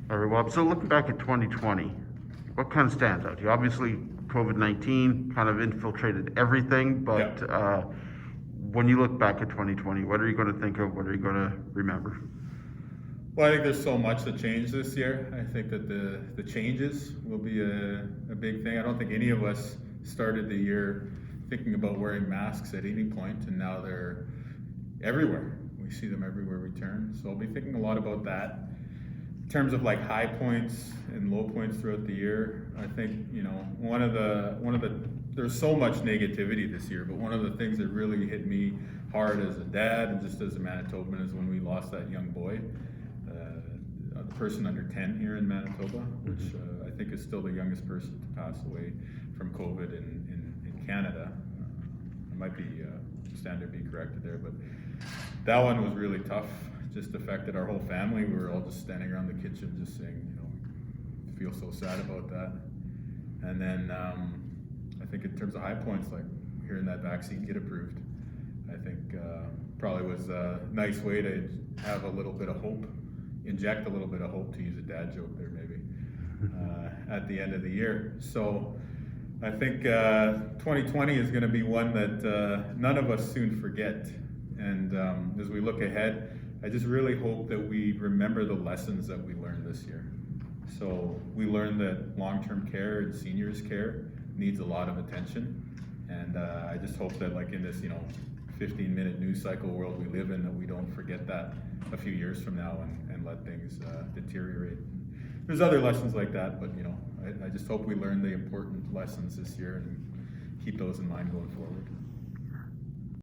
All right, Wab. So looking back at 2020, what kind of stands out? You obviously COVID-19 kind of infiltrated everything, but when you look back at 2020, what are you going to think of? What are you going to remember? Well, I think there's so much that changed this year. I think that the changes will be a big thing. I don't think any of us started the year thinking about wearing masks at any point, and now they're everywhere. We see them everywhere we turn. So I'll be thinking a lot about that. In terms of like high points and low points throughout the year, I think, you know, one of the there's so much negativity this year, but one of the things that really hit me hard as a dad and just as a Manitoban is when we lost that young boy, a person under 10 here in Manitoba, which I think is still the youngest person to pass away from COVID in Canada. I might be stand to be corrected there, but that one was really tough. Just affected our whole family. We were all just standing around the kitchen just saying, you know, feel so sad about that. And then I think in terms of high points, like hearing that vaccine get approved, I think probably was a nice way to have a little bit of hope, inject a little bit of hope, to use a dad joke there maybe, at the end of the year. So I think 2020 is going to be one that none of us soon forget. And as we look ahead, I just really hope that we remember the lessons that we learned this year. So we learned that long-term care and seniors care needs a lot of attention. And I just hope that like in this, you know, 15-minute news cycle world we live in, that we don't forget that a few years from now and let things deteriorate. There's other lessons like that, but you know, I just hope we learn the important lessons this year and keep those in mind going forward.